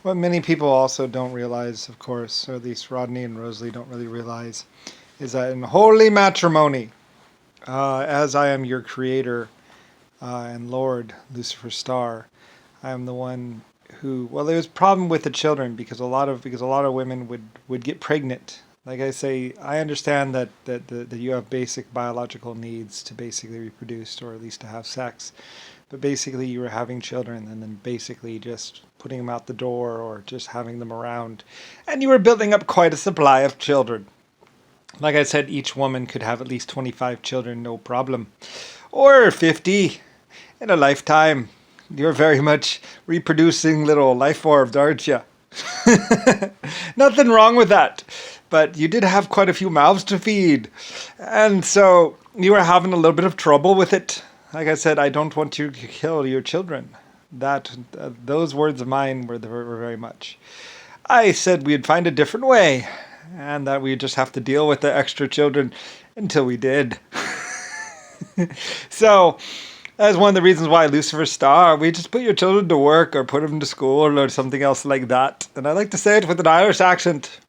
what many people also don't realize, of course, or at least Rodney and Rosalie don't really realize, is that in holy matrimony, as I am your creator and Lord, Lucifer Star, I am the one who. Well, there was a problem with the children because a lot of women would get pregnant. Like I say, I understand that you have basic biological needs to basically reproduce or at least to have sex. But basically, you were having children and then basically just putting them out the door or just having them around. And you were building up quite a supply of children. Like I said, each woman could have at least 25 children, no problem. Or 50 in a lifetime. You're very much reproducing little life forms, aren't you? Nothing wrong with that. But you did have quite a few mouths to feed. And so you were having a little bit of trouble with it. Like I said, I don't want you to kill your children. Those words of mine were very much. I said we'd find a different way, and that we'd just have to deal with the extra children until we did. So that's one of the reasons why Lucifer Star, we just put your children to work or put them to school or something else like that. And I like to say it with an Irish accent.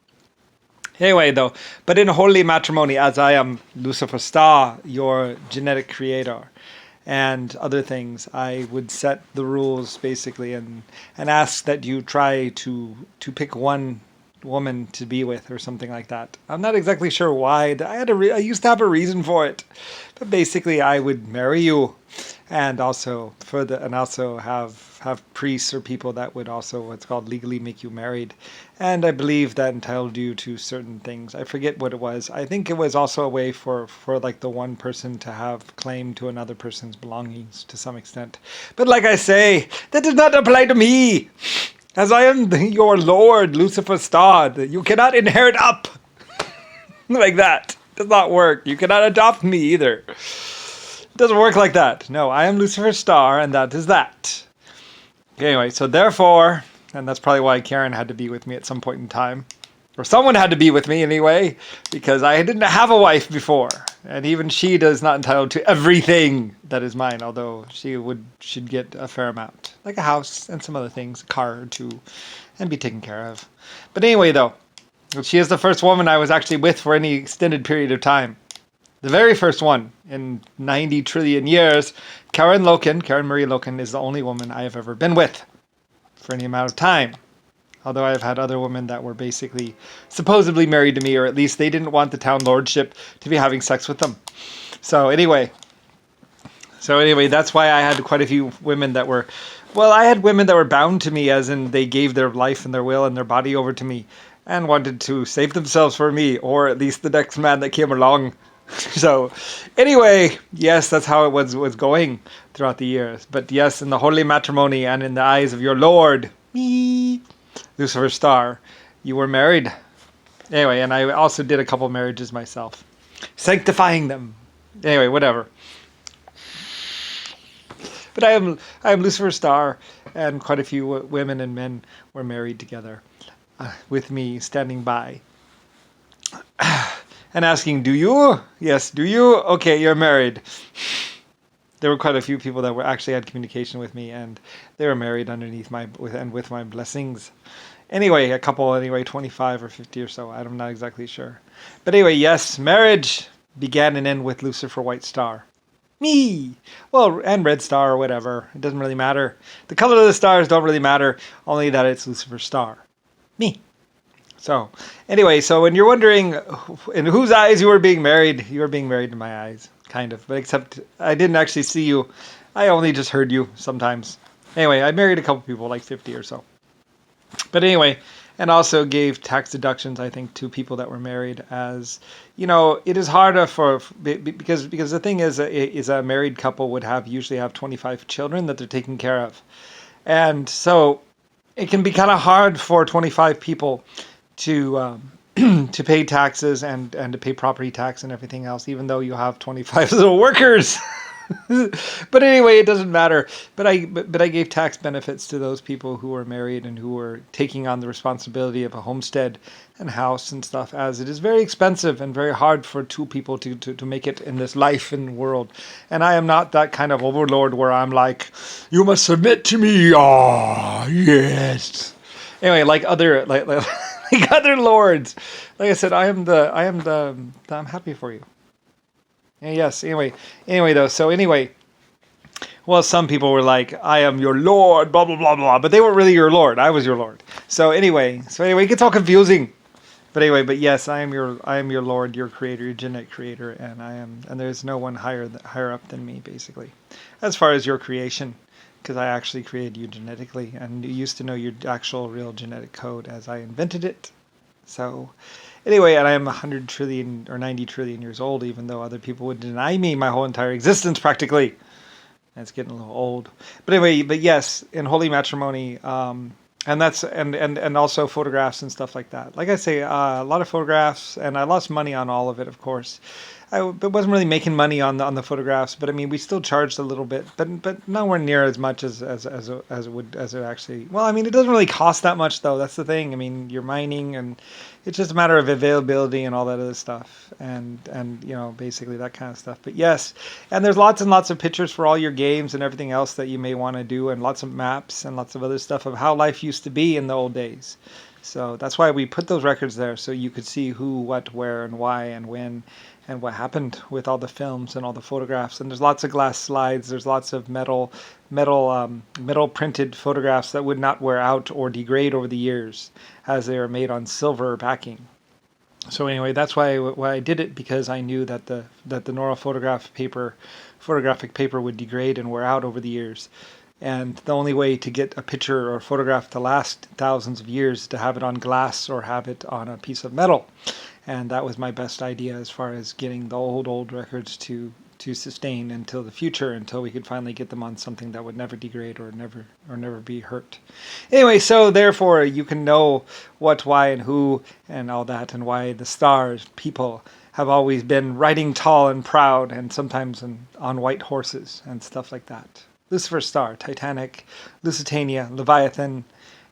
Anyway, though, but in holy matrimony, as I am Lucifer Star, your genetic creator, and other things, I would set the rules basically and ask that you try to pick one woman to be with or something like that. I'm not exactly sure why. I used to have a reason for it, but basically I would marry you, and also have priests or people that would also what's called legally make you married, and I believe that entitled you to certain things. I forget what it was. I think it was also a way for like the one person to have claim to another person's belongings to some extent. But like I say, that does not apply to me. As I am your Lord, Lucifer Star, you cannot inherit up like that. It does not work. You cannot adopt me either. It doesn't work like that. No, I am Lucifer Star, and that is that. Anyway, so therefore, and that's probably why Karen had to be with me at some point in time, or someone had to be with me anyway, because I didn't have a wife before, and even she is not entitled to everything that is mine, although should get a fair amount, like a house and some other things, a car or two, and be taken care of. But anyway, though, she is the first woman I was actually with for any extended period of time. The very first one in 90 trillion years. Karen Marie Loken, is the only woman I have ever been with for any amount of time. Although I have had other women that were basically supposedly married to me, or at least they didn't want the town lordship to be having sex with them. So anyway, that's why I had quite a few women that were, I had women that were bound to me, as in they gave their life and their will and their body over to me and wanted to save themselves for me, or at least the next man that came along. So anyway, yes, that's how it was going throughout the years. But yes, in the holy matrimony and in the eyes of your Lord, me, Lucifer Star, you were married. Anyway, and I also did a couple marriages myself, sanctifying them. Anyway, whatever. But I am Lucifer Star, and quite a few women and men were married together with me standing by. And asking, do you? Yes, do you? Okay, you're married. There were quite a few people that actually had communication with me, and they were married underneath with my blessings. Anyway, a couple, 25 or 50 or so. I'm not exactly sure. But anyway, yes, marriage began and ended with Lucifer White Star. Me! Well, and Red Star or whatever. It doesn't really matter. The color of the stars don't really matter, only that it's Lucifer Star. Me. So, anyway, so when you're wondering in whose eyes you were being married in my eyes, kind of. But except I didn't actually see you. I only just heard you sometimes. Anyway, I married a couple people, like 50 or so. But anyway, and also gave tax deductions, I think, to people that were married, as, it is harder because the thing is a married couple would usually have 25 children that they're taking care of. And so it can be kind of hard for 25 people to to pay taxes and to pay property tax and everything else, even though you have 25 little workers. But anyway, it doesn't matter. But I gave tax benefits to those people who were married and who were taking on the responsibility of a homestead and house and stuff, as it is very expensive and very hard for two people to make it in this life and world. And I am not that kind of overlord where I'm like, you must submit to me. Ah, yes. Anyway, like other lords. Like I said, I'm happy for you. And yes. Anyway though. So anyway, well, some people were like, I am your lord, blah blah blah blah, but they weren't really your lord. I was your lord. So anyway, it gets all confusing. But yes, I am your Lord, your creator, your genetic creator, and there's no one higher up than me, basically, as far as your creation, because I actually created you genetically, and you used to know your actual real genetic code as I invented it. So, anyway, and I am 100 trillion or 90 trillion years old, even though other people would deny me my whole entire existence, practically. It's getting a little old. But yes, in holy matrimony, and that's and also photographs and stuff like that. Like I say, a lot of photographs, and I lost money on all of it, of course. I wasn't really making money on the photographs, but I mean, we still charged a little bit, but nowhere near as much as it actually. Well, I mean, it doesn't really cost that much though. That's the thing. I mean, you're mining, and it's just a matter of availability and all that other stuff, and basically that kind of stuff. But yes, and there's lots and lots of pictures for all your games and everything else that you may want to do, and lots of maps and lots of other stuff of how life used to be in the old days. So that's why we put those records there, so you could see who, what, where, and why, and when, and what happened with all the films and all the photographs. And there's lots of glass slides. There's lots of metal printed photographs that would not wear out or degrade over the years, as they are made on silver backing. So anyway, that's why I did it, because I knew that the normal photographic paper would degrade and wear out over the years. And the only way to get a picture or photograph to last thousands of years is to have it on glass or have it on a piece of metal. And that was my best idea as far as getting the old records to sustain until the future, until we could finally get them on something that would never degrade or never be hurt. Anyway, so therefore you can know what, why, and who, and all that, and why the stars, people, have always been riding tall and proud, and sometimes on white horses and stuff like that. Lusifer Star, Titanic, Lusitania, Leviathan,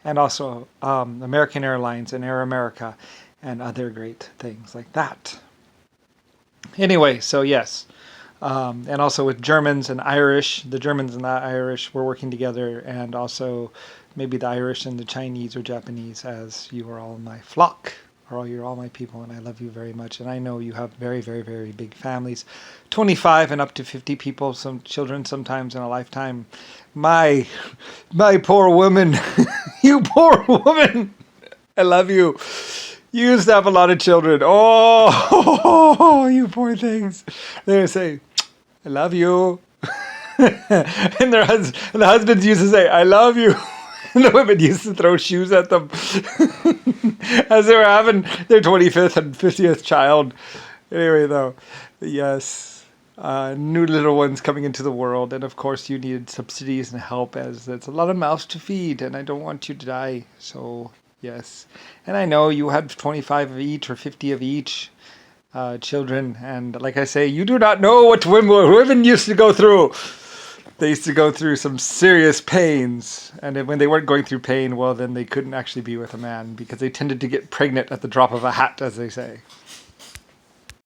and also American Airlines and Air America, and other great things like that. Anyway, so yes. And also with Germans and Irish, the Germans and the Irish were working together, and also maybe the Irish and the Chinese or Japanese, as you are all my flock, or you're all my people, and I love you very much. And I know you have very, very, very big families, 25 and up to 50 people, some children sometimes in a lifetime. My poor woman, you poor woman, I love you. You used to have a lot of children. Oh, you poor things. They would say, I love you. And the husbands used to say, I love you. And the women used to throw shoes at them as they were having their 25th and 50th child. Anyway, though, yes, new little ones coming into the world. And of course, you needed subsidies and help, as it's a lot of mouths to feed, and I don't want you to die. So, yes. And I know you had 25 of each or 50 of each children. And like I say, you do not know what women used to go through. They used to go through some serious pains. And when they weren't going through pain, well, then they couldn't actually be with a man, because they tended to get pregnant at the drop of a hat, as they say.